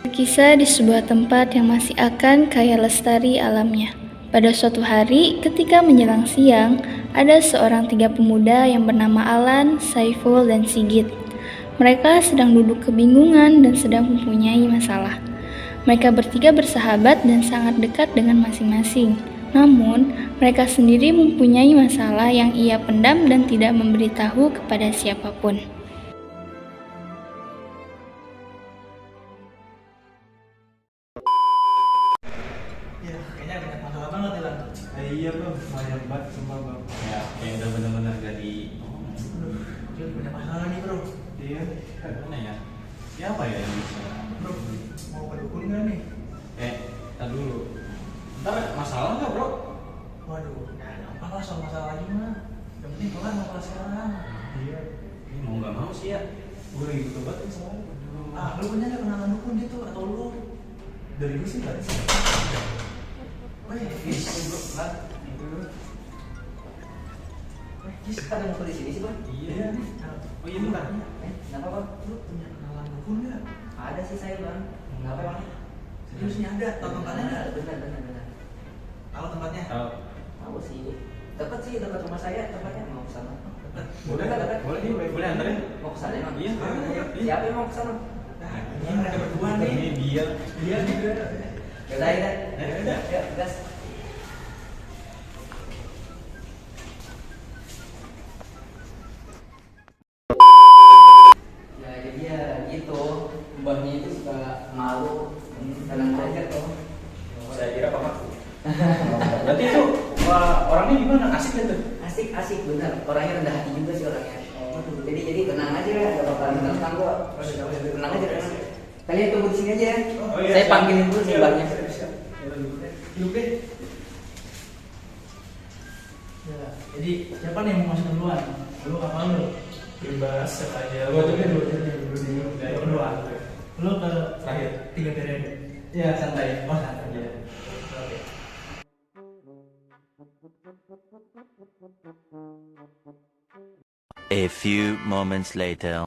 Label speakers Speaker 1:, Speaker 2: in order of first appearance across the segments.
Speaker 1: Kisah di sebuah tempat yang masih akan kaya lestari alamnya. Pada suatu hari, ketika menjelang siang, ada seorang tiga pemuda yang bernama Alan, Saiful, dan Sigit. Mereka sedang duduk kebingungan dan sedang mempunyai masalah. Mereka bertiga bersahabat dan sangat dekat dengan masing-masing. Namun, mereka sendiri mempunyai masalah yang ia pendam dan tidak memberitahu kepada siapapun.
Speaker 2: Ya, kayaknya banyak masalah banget ya, Lan.
Speaker 3: Iya bang, banyak banget semua bang.
Speaker 4: Ya, kayak udah benar-benar gak di.
Speaker 2: Aduh, Jun, banyak masalah nih, bro.
Speaker 3: Iya.
Speaker 4: Mana ya? Siapa ya yang bisa?
Speaker 2: Bro, mau ke dukun nggak nih?
Speaker 4: Tar dulu. Ntar masalah nggak bro?
Speaker 2: Waduh, ya gampang lah soal masalah lagi mah. Yang penting kelar masalah sekarang.
Speaker 3: Iya.
Speaker 4: Ini mau nggak mau sih ya.
Speaker 3: Gue lagi butuh banget nih soalnya.
Speaker 2: Ah, lu punya nggak kenalan dukun gitu? Atau lu?
Speaker 3: Dari gue sih nggak ada sih.
Speaker 2: Weh,
Speaker 4: Is, bro, lah.
Speaker 3: Itu bro.
Speaker 5: Jis, ada ngumpul di sini sih bang?
Speaker 4: Iya.
Speaker 2: Nah,
Speaker 4: Oh iya bentar.
Speaker 5: Kenapa bang?
Speaker 2: lu punya kenalan dukun nggak?
Speaker 5: Ada sih saya bang. Kenapa bang?
Speaker 2: Serius nih ada? Tahu tempatnya nggak?
Speaker 5: Benar.
Speaker 2: Tahu tempatnya?
Speaker 4: Tahu.
Speaker 5: Tahu sih. Dekat sih, dekat rumah saya tempatnya. Mau ke sana?
Speaker 2: Dekat.
Speaker 3: Boleh,
Speaker 5: Dekat.
Speaker 4: Boleh nih, boleh anterin.
Speaker 5: Mau ke sana emang?
Speaker 4: Iya.
Speaker 5: Siapa yang mau ke sana?
Speaker 2: Nah, ini mereka berdua nih.
Speaker 4: Ini dia.
Speaker 2: Dia juga.
Speaker 5: Yaudah, yaudah.
Speaker 4: Yaudah.
Speaker 5: Yuk, gas. Ya, jadi dia gitu. Mbahnya itu suka malu. Tenang aja tuh.
Speaker 4: Saya kira Pak Mak. Berarti itu orangnya gimana? Asik kan tuh?
Speaker 5: Asik bener, orangnya rendah hati juga sih orangnya. Jadi tenang aja, gak bakal menentang kok. Tenang aja. Kalian tunggu di sini aja ya.
Speaker 4: Oh, iya,
Speaker 5: Saya
Speaker 4: siap.
Speaker 5: panggilin dulu sih mbaknya.
Speaker 2: Yuk deh. Ya, jadi siapa nih yang mau masuk duluan? Lu apa lu?
Speaker 3: Bebas aja.
Speaker 2: Gua tuh dulu berdua. Lu ke
Speaker 3: Terakhir.
Speaker 2: 3 periode.
Speaker 3: Iya santai.
Speaker 2: Oh, santai.
Speaker 3: Iya.
Speaker 2: Oke.
Speaker 6: A few moments later.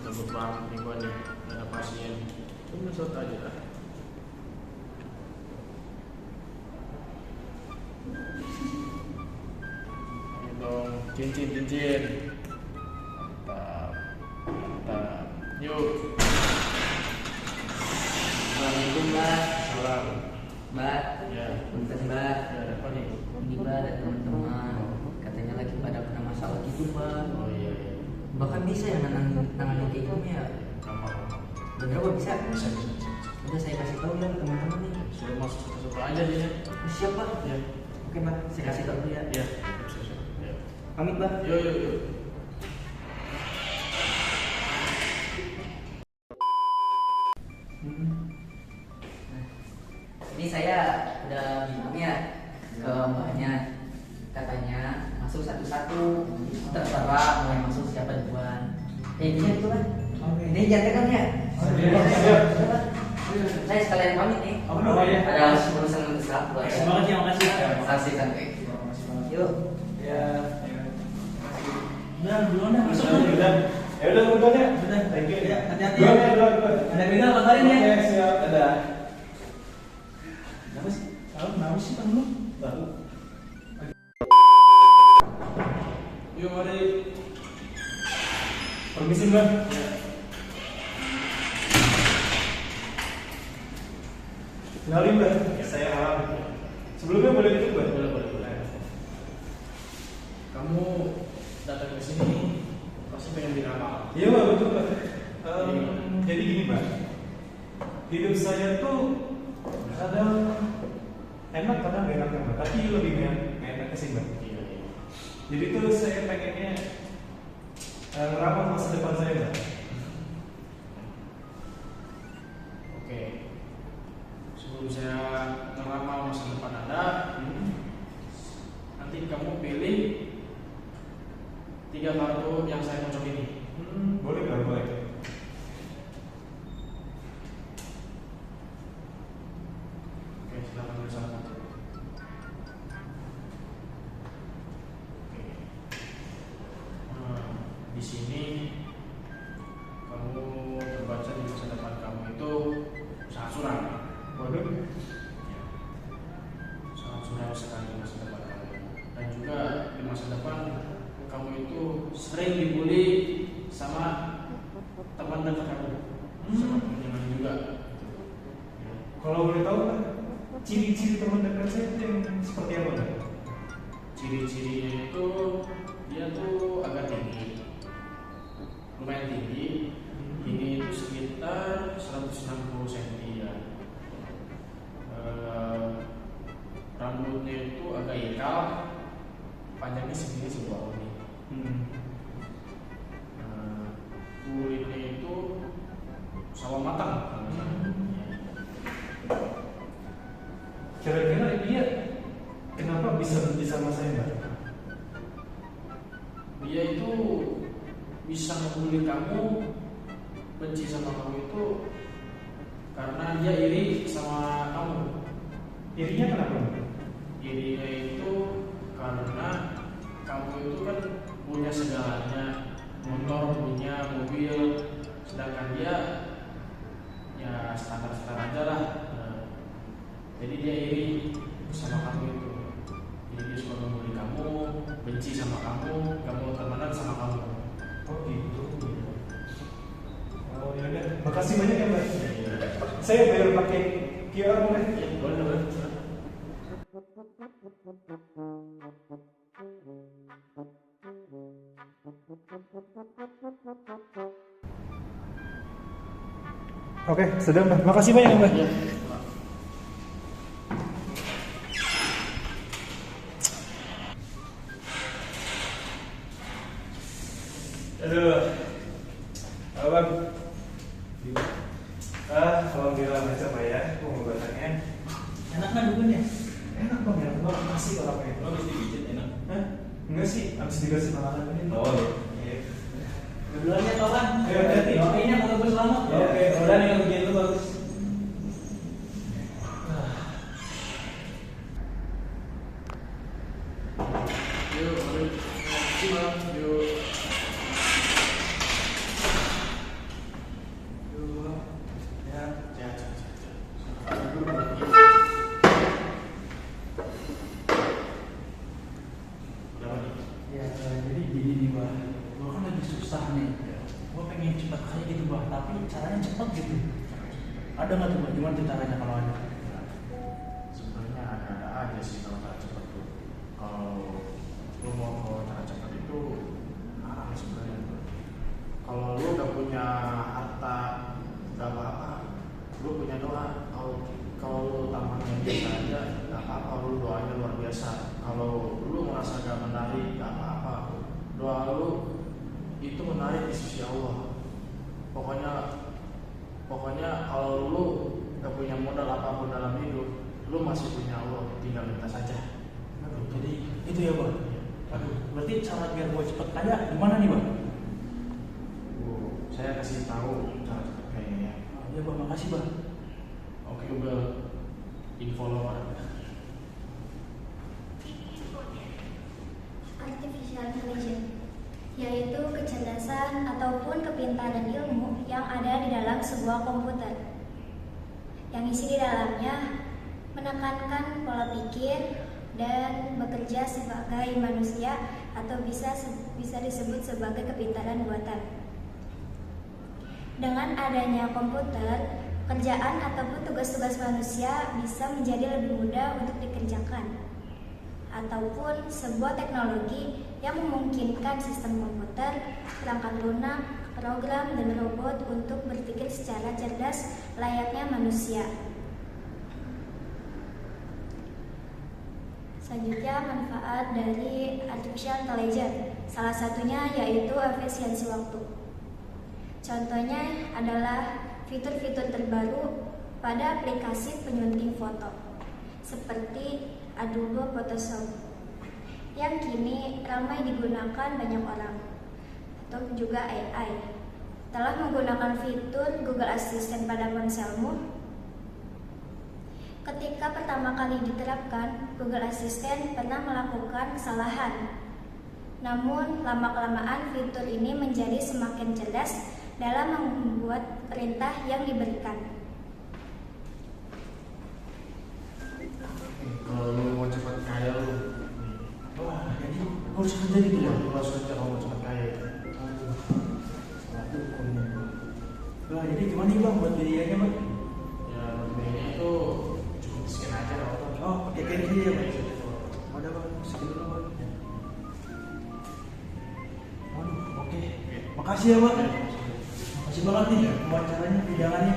Speaker 7: Takut banget nih gua nih, gak ada pasien. Cuma shot aja lah. Ini dong, cincin. Mantap. Yuk.
Speaker 5: Assalamualaikum mbak.
Speaker 7: Salam.
Speaker 5: Mbak,
Speaker 7: Ya.
Speaker 5: punten mbak.
Speaker 7: Ya, ada apa nih?
Speaker 5: Ini mbak dan teman-teman. Katanya lagi pada kena masalah gitu mbak.
Speaker 7: Oh iya.
Speaker 5: Bahkan bisa ya nanganin kayak gini ya.
Speaker 7: Gampang.
Speaker 5: Bener kok bisa?
Speaker 7: Bisa.
Speaker 5: Udah saya kasih tahu ya ke teman-teman nih.
Speaker 7: Suruh masuk suka-suka aja dia.
Speaker 5: Siap pak?
Speaker 7: Ya.
Speaker 5: Oke mbak, saya kasih tahu dulu ya.
Speaker 7: Ya. Ya.
Speaker 5: Pamit mbak.
Speaker 7: Yuk.
Speaker 5: Ini saya udah bilang ya ke mbaknya, katanya masuk satu-satu, terserah mau yang masuk siapa duluan. Intinya gitu kan? Ini jangan ya. Saya sekalian pamit nih.
Speaker 2: Oh, ya.
Speaker 5: Ada urusan mendesak buat
Speaker 2: Terima kasih, makasih.
Speaker 5: saksi santai. Yuk.
Speaker 3: Ya.
Speaker 2: Udah, duluan dah masuk.
Speaker 3: Udah. Ya udah duluan ya.
Speaker 2: Udah.
Speaker 3: Thank you.
Speaker 2: Ya, hati-hati.
Speaker 3: Duluan.
Speaker 2: Ada beda kabarin ya.
Speaker 3: Oke, siap. Dadah.
Speaker 2: Kenapa sih? Kenapa sih Bang lu?
Speaker 3: Tahu.
Speaker 7: Yuk mari.
Speaker 3: Permisi mbak. Kenalin mbak, saya Alam. Sebelumnya boleh duduk mbak?
Speaker 7: Boleh. Kamu datang ke sini pasti pengen diramal.
Speaker 3: Iya mbak, betul mbak. Jadi gini mbak, hidup saya tuh kadang enak kadang gak enak mbak, tapi lebih gak enak sih mbak.
Speaker 7: Iya.
Speaker 3: Jadi tuh saya pengennya ngeramal masa depan saya mbak.
Speaker 7: Oke. Sebelum saya ngeramal masa depan Anda, nanti kamu pilih 3 kartu yang saya cocok ini.
Speaker 3: Boleh mbak, boleh.
Speaker 7: Oke, silakan tulis satu. Oke. Di sini kamu terbaca di masa depan kamu. masa depan kamu itu sering dibully sama teman dekat kamu, sama teman juga.
Speaker 3: Kalau boleh tahu kan, ciri-ciri teman dekat saya itu yang seperti apa kan?
Speaker 7: Ciri-cirinya itu dia tuh agak tinggi, lumayan tinggi. Ini itu sekitar 160 cm ya. Rambutnya itu agak ikal, panjangnya segini sebuah ini. Kulitnya itu sawo matang.
Speaker 3: Kira-kira dia kenapa bisa benci sama saya Mbak?
Speaker 7: Dia itu bisa ngebully kamu, benci sama kamu itu karena dia iri sama kamu.
Speaker 3: Irinya kenapa?
Speaker 7: Irinya itu karena kamu itu kan punya segalanya, motor punya, mobil, sedangkan dia ya standar-standar aja lah. Jadi dia iri sama kamu itu. Jadi dia suka ngebully kamu, benci sama kamu, gak mau temenan sama kamu.
Speaker 3: Oh gitu. Oh ya udah, makasih banyak ya Mbak.
Speaker 7: Iya.
Speaker 3: Saya bayar pakai QR boleh?
Speaker 7: Ya, boleh.
Speaker 3: Oke, sudah Mbak. Makasih banyak ya Mbak.
Speaker 7: Iya.
Speaker 3: Aduh, halo Bang. Alhamdulillah macam ya, pengobatannya.
Speaker 5: Enak kan dulunya?
Speaker 3: Enak Bang ya, Bang masih orangnya.
Speaker 4: Lo mesti pijit enak.
Speaker 3: Hah? Enggak sih, habis dikasih makanan ini.
Speaker 4: Oh
Speaker 3: Iya.
Speaker 5: Duluan ya kawan.
Speaker 3: Ayo, hati-hati.
Speaker 5: Doainnya bagus selamat.
Speaker 3: Oke,
Speaker 4: udah nih ujian lu bagus.
Speaker 7: Yuk, mari. Yuk.
Speaker 3: Ya.
Speaker 5: Ya, jadi gini nih Bang, gue kan lagi susah nih. Gue pengen cepat kaya gitu Bang, tapi caranya cepat gitu. Ada nggak tuh Bang? Gimana tuh caranya kalau ada?
Speaker 7: Sebenarnya ada aja sih kalau cara cepat tuh. Kalau lu mau ke cara cepat itu haram sebenarnya. Kalau lu udah punya harta gak apa-apa, lu punya doa. Kalau lu tamannya biasa aja gak apa-apa, lu doanya luar biasa. Kalau lu merasa gak menarik gak apa-apa, doa lu itu menarik di sisi Allah. Pokoknya kalau lu gak punya modal apapun dalam hidup, lu masih punya Allah, tinggal minta saja.
Speaker 5: Aduh, jadi itu ya Bang. Aduh, berarti cara biar gue cepet kaya gimana nih Bang?
Speaker 7: Saya kasih tahu cara cepet kayaknya.
Speaker 5: Ya Bang, makasih Bang.
Speaker 7: Oke, Bel, info lo.
Speaker 8: Artificial intelligence, yaitu kecerdasan ataupun kepintaran ilmu yang ada di dalam sebuah komputer. Yang isi di dalamnya menekankan pola pikir dan bekerja sebagai manusia atau bisa disebut sebagai kepintaran buatan. Dengan adanya komputer, pekerjaan ataupun tugas-tugas manusia bisa menjadi lebih mudah untuk dikerjakan. Ataupun sebuah teknologi yang memungkinkan sistem komputer, perangkat lunak, program, dan robot untuk berpikir secara cerdas layaknya manusia. Selanjutnya, manfaat dari artificial intelligence. Salah satunya yaitu efisiensi waktu. Contohnya adalah fitur-fitur terbaru pada aplikasi penyunting foto seperti Adobe Photoshop yang kini ramai digunakan banyak orang, atau juga AI. Telah menggunakan fitur Google Assistant pada ponselmu? Ketika pertama kali diterapkan, Google Assistant pernah melakukan kesalahan. Namun, lama-kelamaan fitur ini menjadi semakin cerdas dalam membuat perintah yang diberikan.
Speaker 7: Kalau lu mau cepat kaya lu, Wah, jadi aku harus kerja gitu ya? Kalau kerja kamu cepat kaya ya? Aduh, salah hukumnya.
Speaker 2: Wah, jadi gimana nih bang buat biayanya bang?
Speaker 7: Ya, biayanya itu cukup sekian aja kalau apa.
Speaker 2: Oh, pakai kain aja ya bang? Udah bang, segitu dulu bang. Waduh, oke. Makasih ya bang. Makasih banget nih wawancaranya, pinjangannya.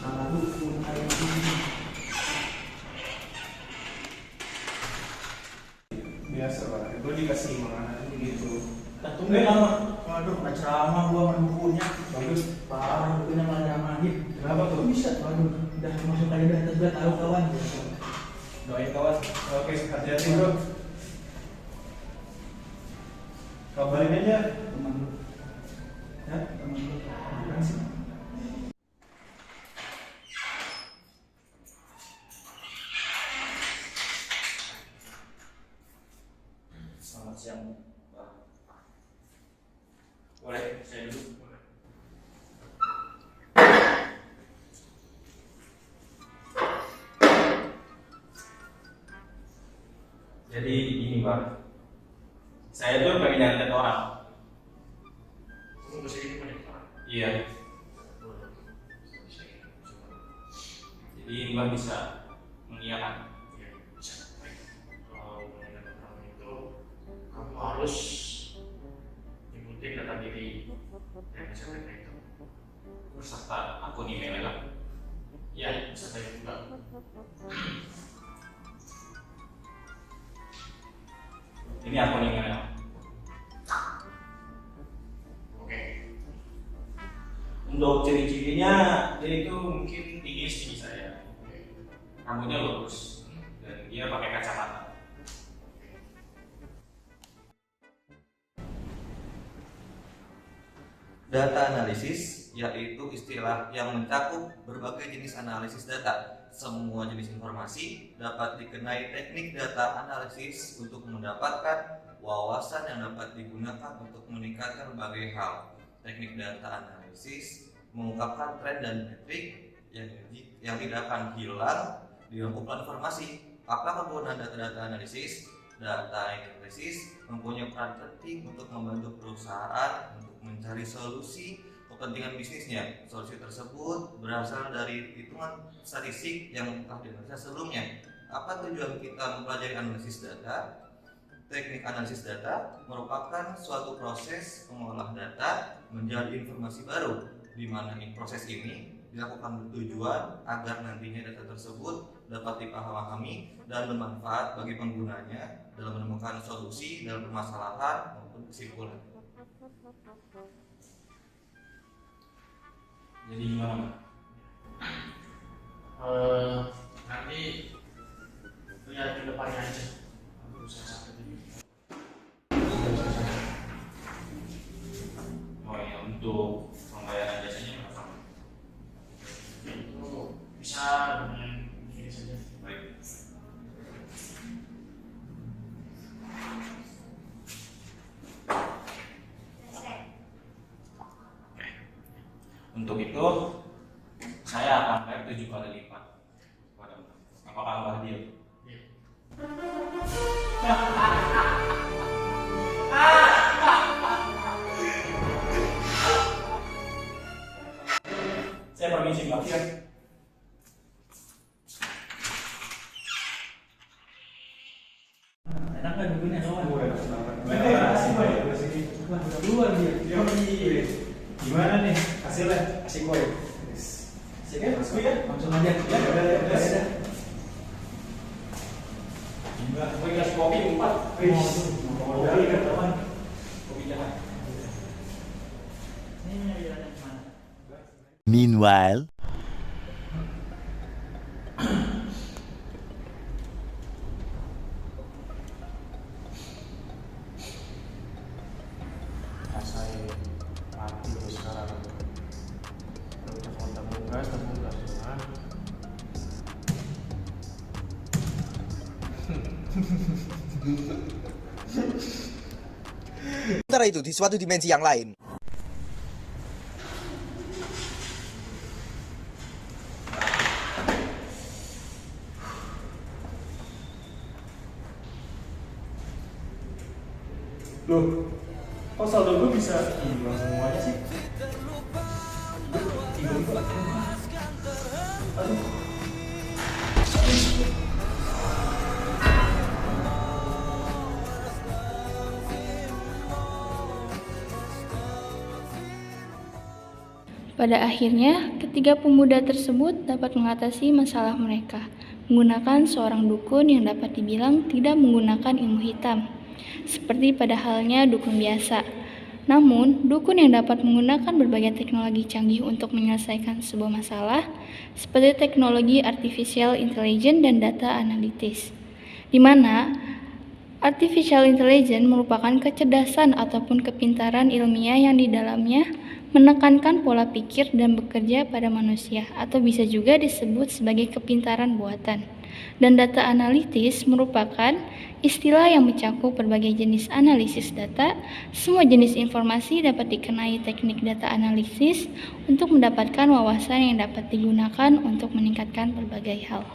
Speaker 2: Salah hukum kayak gini.
Speaker 3: Biasa Pak, itu dikasih makanan gitu.
Speaker 2: Tunggu lama. Waduh, nggak ceramah gua sama bukunya. Bagus. Parah, bukunya malah nyamahin.
Speaker 3: Kenapa tuh?
Speaker 2: Bisa, waduh. Udah masuk aja dah, terus tahu kawan.
Speaker 3: Doain kawan. Oke, hati-hati bro. Kabarin aja.
Speaker 2: Teman lu. Ya, teman lu. Bukan sih.
Speaker 4: Selamat siang, Pak. Boleh, saya duduk. Jadi ini Pak, saya tuh pengen nyantet orang.
Speaker 7: Kamu bisa gitu kan ya?
Speaker 4: Iya. Jadi Mbak bisa mengiyakan.
Speaker 7: Iya, bisa. Kalau mengenai orang itu, kamu harus nyebutin data diri yang bisa itu.
Speaker 4: Serta akun email lah.
Speaker 7: Ya, bisa saya juga.
Speaker 4: Ini akun email.
Speaker 7: Oke.
Speaker 4: Untuk ciri-cirinya dia itu mungkin tinggi setinggi saya, rambutnya lurus dan dia pakai kacamata.
Speaker 9: Data analisis yaitu istilah yang mencakup berbagai jenis analisis data. Semua jenis informasi dapat dikenai teknik data analisis untuk mendapatkan wawasan yang dapat digunakan untuk meningkatkan berbagai hal. Teknik data analisis mengungkapkan tren dan metrik yang tidak akan hilang di kumpulan informasi. Apa kegunaan data analisis? Data analisis mempunyai peran penting untuk membantu perusahaan untuk mencari solusi kepentingan bisnisnya. Solusi tersebut berasal dari hitungan statistik yang telah dianalisa sebelumnya. Apa tujuan kita mempelajari analisis data? Teknik analisis data merupakan suatu proses mengolah data menjadi informasi baru, di mana proses ini dilakukan bertujuan agar nantinya data tersebut dapat dipahami dan bermanfaat bagi penggunanya dalam menemukan solusi dalam permasalahan maupun kesimpulan.
Speaker 4: Jadi gimana?
Speaker 7: Nanti lihat ke depannya aja. Aku saya sampai ini.
Speaker 4: Oh ya, untuk pembayaran jasanya berapa?
Speaker 7: Itu bisa dengan ini saja.
Speaker 4: Baik. Untuk itu saya akan bayar 7 kali lipat kepada Mbak. Apakah Mbak hadir?
Speaker 7: Iya.
Speaker 4: Saya permisi Mbak.
Speaker 2: Iya. Enak kan bukunya kawan?
Speaker 3: Makasih Pak ya, udah sini.
Speaker 2: Wah, udah keluar dia.
Speaker 3: Yoi. Gimana nih hasilnya?
Speaker 2: Asik boy.
Speaker 3: Asik ya, masuk ya.
Speaker 2: Langsung aja.
Speaker 3: Ya, udah.
Speaker 4: Mbak, gue kasih kopi 4.
Speaker 3: Mau dari kan teman.
Speaker 4: Kopi jahat.
Speaker 2: Ini ada di mana?
Speaker 6: Meanwhile,
Speaker 7: Saya mati loh sekarang. Udah telepon tabung gas Tuhan.
Speaker 10: Sementara itu di suatu dimensi yang lain.
Speaker 3: Loh, kok saldo gue bisa hilang semuanya sih? Tiba-tiba, aduh.
Speaker 1: Pada akhirnya, ketiga pemuda tersebut dapat mengatasi masalah mereka menggunakan seorang dukun yang dapat dibilang tidak menggunakan ilmu hitam, seperti pada halnya dukun biasa. Namun, dukun yang dapat menggunakan berbagai teknologi canggih untuk menyelesaikan sebuah masalah, seperti teknologi artificial intelligence dan data analitis, di mana artificial intelligence merupakan kecerdasan ataupun kepintaran ilmiah yang di dalamnya menekankan pola pikir dan bekerja pada manusia, atau bisa juga disebut sebagai kepintaran buatan. Dan data analitis merupakan istilah yang mencakup berbagai jenis analisis data. Semua jenis informasi dapat dikenai teknik data analisis untuk mendapatkan wawasan yang dapat digunakan untuk meningkatkan berbagai hal.